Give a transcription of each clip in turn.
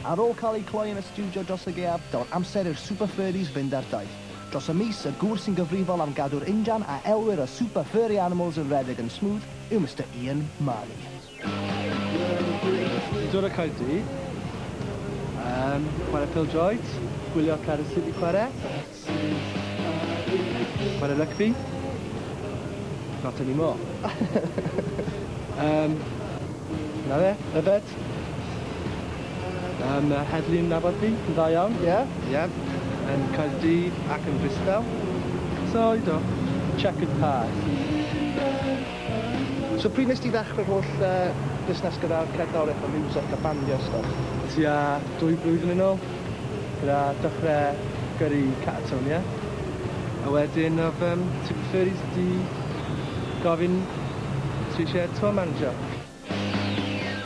Ar ôl cael ei cloi yn y studio dros y gaeaf, dawn amser i'r Super Furries fynd ar daith. Dros y mis, y gŵr sy'n gyfrifol am gadw'r injan a elwyr y Super Furry Animals yn redeg yn smooth yw Mr Ian Marley. Dod o Caerdydd, chwarae pêl-droed, gwylio Cara City chwarae, chwarae rygbi, not anymore. Na fe, yfed. Heddlu yn nabod fi, yn dda iawn. Ie. Yn Caerdydd ac yn Bristol. So, checkered path. So pryd nes ti ddechrau'r holl busnes gyda'r cerddoriaeth a music a bandio stuff? Tua 2 blwyddyn yn ôl, gyda dechrau gyrru Catatonia. A wedyn oedd Super Furries di gofyn ti eisiau tour manager.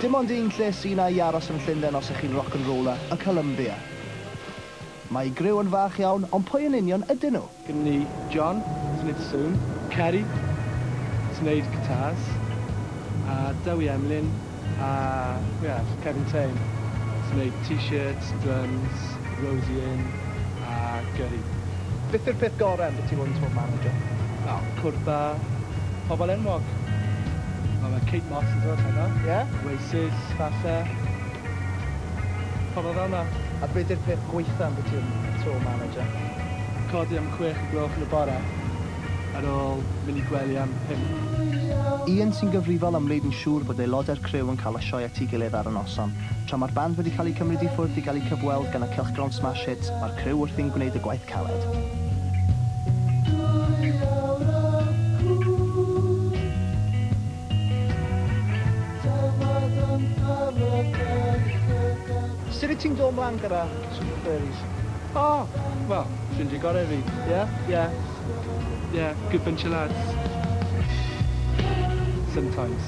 Dim ond un lle sy'n i aros yn Llundain os ych chi'n rock'n'roller, y Columbia. Mae griw yn fach iawn, ond pwy yn union ydyn nhw? Gynnu ni John, sy'n neud sŵn, Kerry, sy'n neud guitars, a Dewi Emlyn, a Kevin Tame, sy'n neud t-shirts, drums, Rosien, a gyrru. Beth yw'r peth gorau am ti fod yn tour manager? Cwrdd â pobl enwog. Mae Kate Moss yn dod hynna. Ie? Oasis, falle. Pobl fel yna. A beth yw'r peth gweitha am ti'n tour manager? Codi am 6 o gloch yn y bore, ar ôl mynd i gwely am 5. Ian sy'n gyfrifol am wneud yn siŵr bod aelodau'r criw yn cael y sioe at ei gilydd ar y noson. Tra mae'r band wedi cael ei cymryd i ffwrdd i gael ei cyfweld gan y cylchgron smash hits, mae'r criw wrthi'n gwneud y gwaith caled. Sut wyt ti'n dod ymlaen gyda Super Furries? Wel, ffrindiau gorau fi. Yeah, good bunch of lads. Sometimes.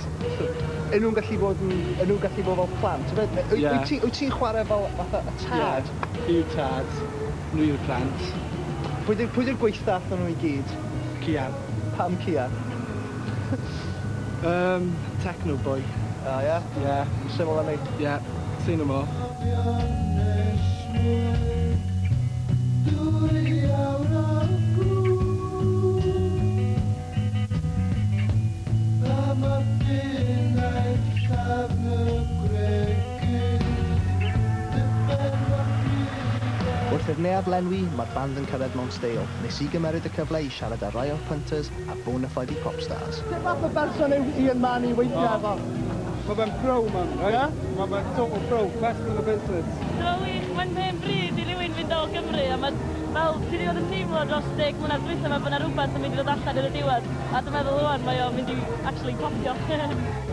Nhw'n gallu bod fel plant? Wyt ti'n chwarae fel fatha y tad? Fi yw'r tad, nhw yw'r plant. Pwy yw'r gweitha allan nhw i gyd? Cian. Pam Cian? Techno boy. Ie? Ie. Syml am ni? Ie, say no more. Wrth i'r neuadd lenwi, mae'r band yn cyrraedd mewn steil. Nes i gymeryd y cyfle i siarad â rai o'r punters a bona fide popstars. Sut fath o berson yw Ian Manny weithio efo? Mae fe'n pro, man, right? Mae fe'n total pro, best in the business. So wych, mae'n pen bryd i rywun fynd o Gymru, a fel ti wedi bod yn teimlo dros 10 mlynedd dwytha yma bod yna rhywbeth yn mynd i ddod allan yn y diwedd. A dwi'n meddwl rwan mae o'n mynd i actually popio.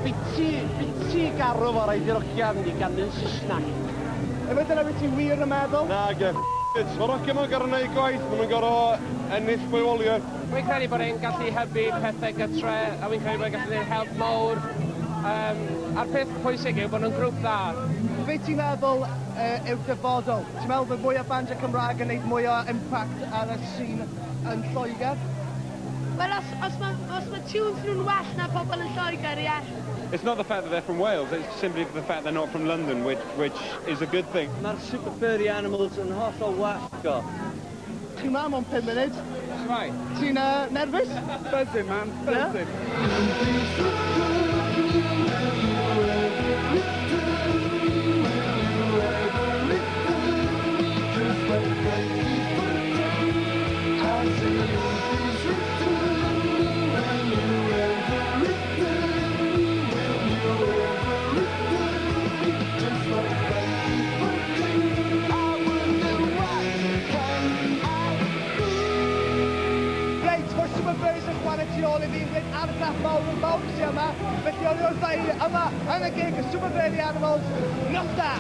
Fi ti garw fo rhaid i'r ogian i gannu'n Saesneg. Efe dyna beth ti wir yn meddwl? Na, Mae rocyn nhw'n gorau gwneud gwaith, maen nhw'n gorau ennill bywoliaeth. Wy'n credu bod e'n gallu hybu pethau gytre, a wy'n credu bod e'n gallu gwneud help mawr. A'r peth pwysig yw bod nhw'n grŵp dda. Be ti'n meddwl yw'r dyfodol? Ti'n meddwl bod mwy o bandiau Cymraeg yn gwneud mwy o impact ar y scene yn Lloegr? Wel, os mae tunes nhw'n well na pobl yn Lloegr, ie. It's not the fact that they're from Wales, it's simply the fact they're not from London, which is a good thing. Mae'r Super Furry Animals yn hollol wallgo. Ti'n ma mewn 5 munud? Right. Ti'n nervous? Buzzing, man. Buzzing. Tu ôl I fi yn gwneud argraff mawr yn bawb sy'n yma. Felly o'n i'n wrth yma yn y gig y Super Furry Animals. Nos da!